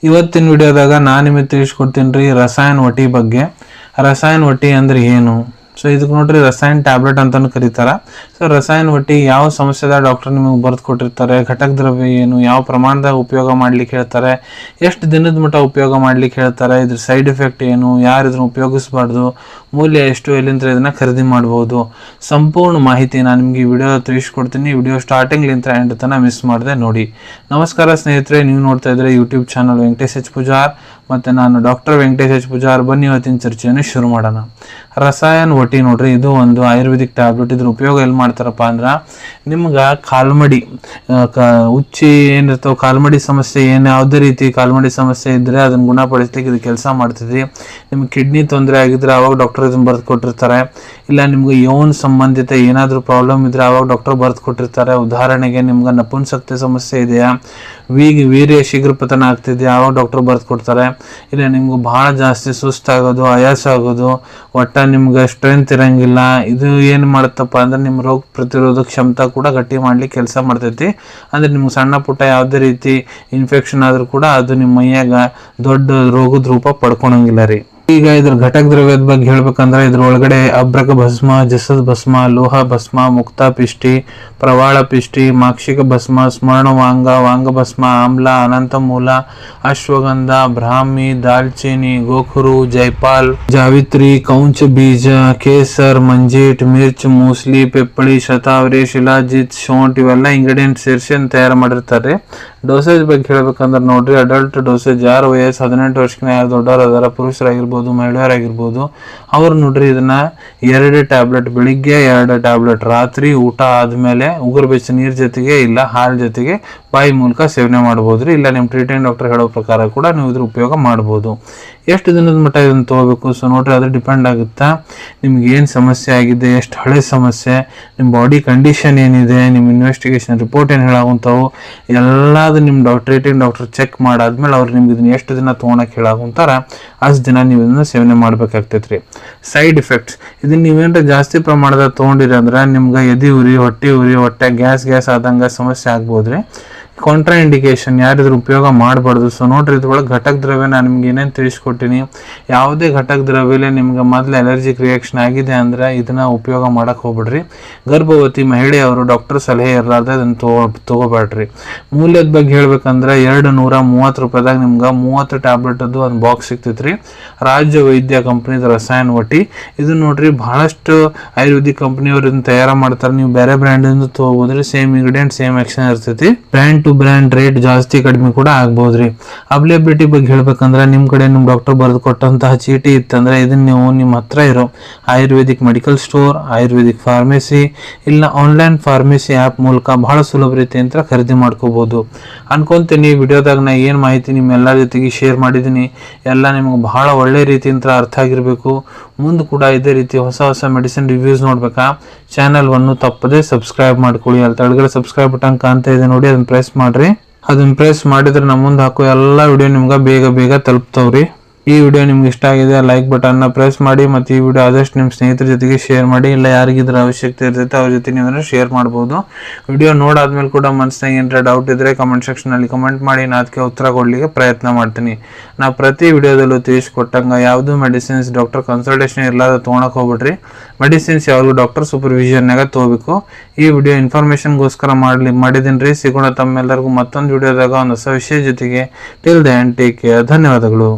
ಇವತ್ತಿನ ವಿಡಿಯೋದಾಗ ನಾನು ನಿಮಗೆ ತಿಳಿಸ್ಕೊಡ್ತೀನಿ ರೀ ರಸಾಯನ ಒಟಿ ಬಗ್ಗೆ. ರಸಾಯನ ಒಟಿ ಅಂದ್ರೆ ಏನು? ಸೊ ಇದಕ್ಕೆ ನೋಡ್ರಿ ರಸಾಯನ ಟ್ಯಾಬ್ಲೆಟ್ ಅಂತಾನು ಕರೀತಾರ. ಸೊ ರಸಾಯನ ಒಟಿ ಯಾವ ಸಮಸ್ಯೆದ ಡಾಕ್ಟರ್ ನಿಮಗೆ ಬರೆದು ಕೊಟ್ಟಿರ್ತಾರೆ, ಘಟಕ ದ್ರವ್ಯ ಏನು, ಯಾವ ಪ್ರಮಾಣದಾಗ ಉಪಯೋಗ ಮಾಡ್ಲಿಕ್ಕೆ ಹೇಳ್ತಾರೆ, ಎಷ್ಟು ದಿನದ ಮಟ್ಟ ಉಪಯೋಗ ಮಾಡ್ಲಿಕ್ಕೆ ಹೇಳ್ತಾರೆ, ಇದ್ರ ಸೈಡ್ ಎಫೆಕ್ಟ್ ಏನು, ಯಾರು ಇದನ್ನ ಉಪಯೋಗಿಸಬಾರ್ದು, ಮೂಲ್ಯ ಎಷ್ಟು, ಎಲ್ಲಿಂದ ಇದನ್ನ ಖರೀದಿ ಮಾಡ್ಬೋದು, ಸಂಪೂರ್ಣ ಮಾಹಿತಿ ನಾನು ನಿಮ್ಗೆ ಈ ವಿಡಿಯೋ ತಿಳಿಸ್ಕೊಡ್ತೀನಿ. ವಿಡಿಯೋ ಸ್ಟಾರ್ಟಿಂಗ್ಲಿಂದ ಎಂಡ್ ತನಕ ಮಿಸ್ ಮಾಡದೆ ನೋಡಿ. ನಮಸ್ಕಾರ ಸ್ನೇಹಿತರೆ, ನೀವು ನೋಡ್ತಾ ಇದ್ರೆ YouTube channel Venkatesh H Pujar ಮತ್ತು ನಾನು ಡಾಕ್ಟರ್ ವೆಂಕಟೇಶ್ ಎಚ್ ಪೂಜಾರ್. ಬನ್ನಿ ಇವತ್ತಿನ ಚರ್ಚೆಯನ್ನು ಶುರು ಮಾಡೋಣ. ರಸಾಯನ ಒಟಿ ನೋಡ್ರಿ, ಇದು ಒಂದು ಆಯುರ್ವೇದಿಕ್ ಟ್ಯಾಬ್ಲೆಟ್. ಇದ್ರ ಉಪಯೋಗ ಎಲ್ಲಿ ಮಾಡ್ತಾರಪ್ಪ ಅಂದ್ರೆ, ನಿಮ್ಗೆ ಕಾಲ್ಮಡಿ ಉಚ್ಚಿ ಏನಿರ್ತಾವೆ, ಕಾಲ್ಮಡಿ ಸಮಸ್ಯೆ ಏನು, ಯಾವುದೇ ರೀತಿ ಕಾಲ್ಮಡಿ ಸಮಸ್ಯೆ ಇದ್ದರೆ ಅದನ್ನು ಗುಣಪಡಿಸ್ಲಿಕ್ಕೆ ಇದು ಕೆಲಸ ಮಾಡ್ತಿದ್ವಿ. ನಿಮ್ಗೆ ಕಿಡ್ನಿ ತೊಂದರೆ ಆಗಿದ್ರೆ ಅವಾಗ ಡಾಕ್ಟರ್ ಇದನ್ನು ಬರೆದು ಕೊಟ್ಟಿರ್ತಾರೆ. ಇಲ್ಲ ನಿಮ್ಗೆ ಯೌನ್ ಸಂಬಂಧಿತ ಏನಾದರೂ ಪ್ರಾಬ್ಲಮ್ ಇದ್ರೆ ಅವಾಗ ಡಾಕ್ಟರ್ ಬರೆದು ಕೊಟ್ಟಿರ್ತಾರೆ. ಉದಾಹರಣೆಗೆ ನಿಮ್ಗೆ ನಪುಂಸಕ್ತಿ ಸಮಸ್ಯೆ ಇದೆಯಾ, ವೀರ್ಯ ಶೀಘ್ರ ಪತನ ಆಗ್ತಿದೆಯಾ, ಅವಾಗ ಡಾಕ್ಟರ್ ಬರೆದು ಕೊಡ್ತಾರೆ. ಇಲ್ಲ ನಿಮ್ಗೆ ಭಾಳ ಜಾಸ್ತಿ ಸುಸ್ತಾಗೋದು, ಆಯಾಸ ಆಗೋದು, ಒಟ್ಟ ನಿಮ್ಗೆ ಸ್ಟ್ರೆಂತ್ ಇರಂಗಿಲ್ಲ, ಇದು ಏನು ಮಾಡುತ್ತಪ್ಪ ಅಂದ್ರೆ ನಿಮ್ಮ ರೋಗ ಪ್ರತಿರೋಧಕ ಕ್ಷಮತಾ ಕೂಡ ಗಟ್ಟಿ ಮಾಡ್ಲಿಕ್ಕೆ ಕೆಲಸ ಮಾಡ್ತೈತಿ. ಅಂದ್ರೆ ನಿಮ್ಗೆ ಸಣ್ಣ ಪುಟ್ಟ ಯಾವುದೇ ರೀತಿ ಇನ್ಫೆಕ್ಷನ್ ಆದ್ರೂ ಕೂಡ ಅದು ನಿಮ್ಮ ಮೈಯಾಗ ದೊಡ್ಡ ರೋಗದ ರೂಪ ಪಡ್ಕೊಳಂಗಿಲ್ಲ ರೀ. ಈಗ ಇದ್ರ ಘಟಕ ದ್ರವ್ಯದ ಬಗ್ಗೆ ಹೇಳ್ಬೇಕಂದ್ರೆ, ಇದ್ರ ಒಳಗಡೆ ಅಬ್ರಕ ಭಸ್ಮ, ಜಸದ್ ಭಸ್ಮ, ಲೋಹ ಭಸ್ಮ, ಮುಕ್ತಾ ಪಿಷ್ಟಿ, ಪ್ರವಾಳ ಪಿಷ್ಟಿ, ಮಾಕ್ಷಿಕ ಭಸ್ಮ, ಸ್ಮರಣವಾಂಗ, ವಾಂಗ ಭಸ್ಮ, ಆಮ್ಲ, ಅನಂತ ಮೂಲ, ಅಶ್ವಗಂಧ, ಬ್ರಾಹ್ಮಿ, ದಾಲ್ಚಿನಿ, ಗೋಖರು, ಜೈಪಾಲ್, ಜಾವಿತ್ರಿ, ಕೌಂಚ ಬೀಜ, ಕೇಸರ್, ಮಂಜೀಟ್, ಮಿರ್ಚ್, ಮೂಸ್ಲಿ, ಪೆಪ್ಪಳಿ, ಶತಾವರಿ, ಶಿಲಾಜಿತ್, ಶೋಂಠ್ ಇವೆಲ್ಲ ಇಂಗ್ರೀಡಿಯೆಂಟ್ ಸೇರಿಸಿ ತಯಾರು ಮಾಡಿರ್ತಾರೆ. ಡೋಸೇಜ್ ಬಗ್ಗೆ ಹೇಳ್ಬೇಕಂದ್ರೆ ನೋಡ್ರಿ, ಅಡಲ್ಟ್ ಡೋಸೇಜ್ ಯಾರು ವಯಸ್ಸು 18 ವರ್ಷಕ್ಕಿಂತ ಯಾರು ದೊಡ್ಡವರು ಅದರ, ಪುರುಷರಾಗಿರ್ಬೋದು ಮಹಿಳೆಯರಾಗಿರ್ಬೋದು, ಅವ್ರು ನೋಡ್ರಿ ಇದನ್ನ 2 ಟ್ಯಾಬ್ಲೆಟ್ ಬೆಳಿಗ್ಗೆ, 2 ಟ್ಯಾಬ್ಲೆಟ್ ರಾತ್ರಿ ಊಟ ಆದ್ಮೇಲೆ ಉಗುರು ಬೆಚ್ಚ ನೀರ್ ಜೊತೆಗೆ ಇಲ್ಲ ಹಾಲು ಜೊತೆಗೆ ಬಾಯಿ ಮೂಲಕ ಸೇವನೆ ಮಾಡ್ಬೋದ್ರಿ. ಇಲ್ಲ ನಿಮ್ಮ ಟ್ರೀಟ್ಮೆಂಟ್ ಡಾಕ್ಟರ್ ಹೇಳೋ ಪ್ರಕಾರ ಕೂಡ ನೀವು ಇದ್ರ ಉಪಯೋಗ ಮಾಡ್ಬೋದು. ಎಷ್ಟು ದಿನದ ಮಟ್ಟ ಇದನ್ನು ತಗೋಬೇಕು? ಸೊ ನೋಡ್ರಿ, ಅದು ಡಿಪೆಂಡ್ ಆಗುತ್ತಾ ನಿಮ್ಗೆ ಏನು ಸಮಸ್ಯೆ ಆಗಿದೆ, ಎಷ್ಟು ಹಳೆ ಸಮಸ್ಯೆ, ನಿಮ್ಮ ಬಾಡಿ ಕಂಡೀಷನ್ ಏನಿದೆ, ನಿಮ್ಮ ಇನ್ವೆಸ್ಟಿಗೇಷನ್ ರಿಪೋರ್ಟ್ ಏನು ಹೇಳಾಗುಂತಾವು ಎಲ್ಲದು ನಿಮ್ಮ ಟ್ರೀಟಿಂಗ್ ಡಾಕ್ಟರ್ ಚೆಕ್ ಮಾಡಾದ್ಮೇಲೆ ಅವ್ರು ನಿಮ್ಗೆ ಇದನ್ನ ಎಷ್ಟು ದಿನ ತೊಗೊಳಕ್ಕೆ ಹೇಳಾಗುಂತಾರ ಅಷ್ಟು ದಿನ ನೀವು ಇದನ್ನ ಸೇವನೆ ಮಾಡ್ಬೇಕಾಗ್ತೈತ್ರಿ. ಸೈಡ್ ಎಫೆಕ್ಟ್ಸ್, ಇದನ್ನ ನೀವೇನಾರ ಜಾಸ್ತಿ ಪ್ರಮಾಣದ ತೊಗೊಂಡಿರಿ ಅಂದ್ರೆ ನಿಮ್ಗೆ ಎದೆ ಉರಿ, ಹೊಟ್ಟೆ ಗ್ಯಾಸ್ ಆದಂಗೆ ಸಮಸ್ಯೆ ಆಗ್ಬೋದ್ರಿ. ಕಾಂಟ್ರಾ ಇಂಡಿಕೇಶನ್, ಯಾರಿದ್ರ ಉಪಯೋಗ ಮಾಡಬಾರ್ದು. ಸೊ ನೋಡ್ರಿ, ಇದ್ರೊಳಗೆ ಘಟಕ ದ್ರವ್ಯ ನಾನು ನಿಮ್ಗೆ ಏನೇನು ತಿಳಿಸ್ಕೊಟ್ಟಿನಿ, ಯಾವುದೇ ಘಟಕ ದ್ರವ್ಯಲೆ ನಿಮ್ಗೆ ಮೊದಲು ಅಲರ್ಜಿಕ್ ರಿಯಾಕ್ಷನ್ ಆಗಿದೆ ಅಂದ್ರೆ ಇದನ್ನ ಉಪಯೋಗ ಮಾಡಕ್ಕೆ ಹೋಗ್ಬಿಡ್ರಿ. ಗರ್ಭವತಿ ಮಹಿಳೆಯವರು ಡಾಕ್ಟರ್ ಸಲಹೆ ಇರಲಾರ್ದೆ ಇದನ್ನು ತಗೋಬೇಡ್ರಿ. ಮೂಲ್ಯದ ಬಗ್ಗೆ ಹೇಳ್ಬೇಕಂದ್ರೆ 230 ರೂಪಾಯಿದಾಗ ನಿಮ್ಗೆ 30 ಟ್ಯಾಬ್ಲೆಟ್ ಅದು ಒಂದು ಬಾಕ್ಸ್ ಸಿಗ್ತೈತ್ರಿ. ರಾಜ್ಯ ವೈದ್ಯ ಕಂಪ್ನಿದ ರಸಾಯನ ಒಟಿ. ಇದು ನೋಡ್ರಿ, ಬಹಳಷ್ಟು ಆಯುರ್ವೇದಿಕ್ ಕಂಪ್ನಿಯವ್ರು ಇದನ್ನ ತಯಾರು ಮಾಡ್ತಾರೆ. ನೀವು ಬೇರೆ ಬ್ರ್ಯಾಂಡಿಂದ ತಗೋಬೋದ್ರಿ, ಸೇಮ್ ಇಂಗ್ರೀಡಿಯೆಂಟ್ ಸೇಮ್ ಆಕ್ಷನ್ ಇರ್ತೈತಿ. ಬ್ರ್ಯಾಂಡ್ ಟು ಬ್ರ್ಯಾಂಡ್ ರೇಟ್ ಜಾಸ್ತಿ ಕಡಿಮೆ ಕೂಡ ಆಗ್ಬೋದ್ರಿ. ಅವೈಲೇಬಿಲಿಟಿ ಬಗ್ಗೆ ಹೇಳ್ಬೇಕಂದ್ರೆ, ನಿಮ್ಮ ಕಡೆ ನಿಮ್ಮ ಡಾಕ್ಟರ್ ಬರೆದು ಕೊಟ್ಟಂತಹ ಚೀಟಿ ಇತ್ತಂದ್ರೆ ಇದನ್ನ ನೀವು ನಿಮ್ಮ ಹತ್ರ ಇರೋ Ayurvedic medical store, Ayurvedic pharmacy ಇಲ್ಲ ಆನ್ಲೈನ್ ಫಾರ್ಮೆಸಿ ಆ್ಯಪ್ ಮೂಲಕ ಬಹಳ ಸುಲಭ ರೀತಿಯಿಂದ ಖರೀದಿ ಮಾಡ್ಕೋಬಹುದು ಅನ್ಕೊಂತೀನಿ. ವಿಡಿಯೋದಾಗ ನಾ ಏನು ಮಾಹಿತಿ ನಿಮ್ಮೆಲ್ಲರ ಜೊತೆಗೆ ಶೇರ್ ಮಾಡಿದ್ದೀನಿ ಎಲ್ಲ ನಿಮ್ಗೆ ಬಹಳ ಒಳ್ಳೆ ರೀತಿಯಿಂದ ಅರ್ಥ ಆಗಿರಬೇಕು. ಮುಂದೆ ಕೂಡ ಇದೇ ರೀತಿ ಹೊಸ ಮೆಡಿಸಿನ್ ರಿವ್ಯೂಸ್ ನೋಡ್ಬೇಕಾ, ಚಾನಲ್ವನ್ನು ತಪ್ಪದೆ ಸಬ್ಸ್ಕ್ರೈಬ್ ಮಾಡ್ಕೊಳ್ಳಿ. ಅಲ್ಲಿ ತೆಳಗಡೆ ಸಬ್ಸ್ಕ್ರೈಬ್ ಬಟನ್ ಕಾಣ್ತಾ ಇದೆ ನೋಡಿ, ಅದನ್ನ ಪ್ರೆಸ್ ಮಾಡ್ರಿ. ಅದನ್ನ ಪ್ರೆಸ್ ಮಾಡಿದ್ರೆ ನಮ್ಮ ಮುಂದೆ ಹಾಕೋ ಎಲ್ಲ ವಿಡಿಯೋ ನಿಮ್ಗೆ ಬೇಗ ತಲುಪ್ತಾವ್ರಿ. ಈ ವಿಡಿಯೋ ನಿಮ್ಗೆ ಇಷ್ಟ ಆಗಿದೆ ಲೈಕ್ ಬಟನ್ನ ಪ್ರೆಸ್ ಮಾಡಿ, ಮತ್ತು ಈ ವಿಡಿಯೋ ಆದಷ್ಟು ನಿಮ್ಮ ಸ್ನೇಹಿತರ ಜೊತೆಗೆ ಶೇರ್ ಮಾಡಿ. ಇಲ್ಲ ಯಾರಿಗಿದ್ರ ಅವಶ್ಯಕತೆ ಇರ್ತೈತೆ ಅವ್ರ ಜೊತೆ ನೀವು ಶೇರ್ ಮಾಡ್ಬೋದು. ವಿಡಿಯೋ ನೋಡಾದ್ಮೇಲೆ ಕೂಡ ಮನಸ್ಸಿನಾಗ ಏನಾರ ಡೌಟ್ ಇದ್ರೆ ಕಮೆಂಟ್ ಸೆಕ್ಷನಲ್ಲಿ ಕಮೆಂಟ್ ಮಾಡಿ, ನಾನು ಅದಕ್ಕೆ ಉತ್ತರ ಕೊಡ್ಲಿಕ್ಕೆ ಪ್ರಯತ್ನ ಮಾಡ್ತೀನಿ. ನಾ ಪ್ರತಿ ವಿಡಿಯೋದಲ್ಲೂ ತಿಳಿಸ್ಕೊಟ್ಟಂಗೆ ಯಾವುದು ಮೆಡಿಸಿನ್ಸ್ ಡಾಕ್ಟರ್ ಕನ್ಸಲ್ಟೇಷನ್ ಇರ್ಲಾದ ತೊಗೊಳಕ್ಕೆ ಹೋಗ್ಬಿಡ್ರಿ. ಮೆಡಿಸಿನ್ಸ್ ಯಾವಾಗಲೂ ಡಾಕ್ಟರ್ ಸೂಪರ್ವಿಷನ್ನಾಗ ತೊಗೋಬೇಕು. ಈ ವಿಡಿಯೋ ಇನ್ಫಾರ್ಮೇಷನ್ಗೋಸ್ಕರ ಮಾಡಿದ್ದೀನಿ ರೀ. ಸಿಗೋಣ ತಮ್ಮೆಲ್ಲರಿಗೂ ಮತ್ತೊಂದು ವಿಡಿಯೋದಾಗ ಒಂದು ಹೊಸ ವಿಷಯ ಜೊತೆಗೆ. Till then take care. ಧನ್ಯವಾದಗಳು.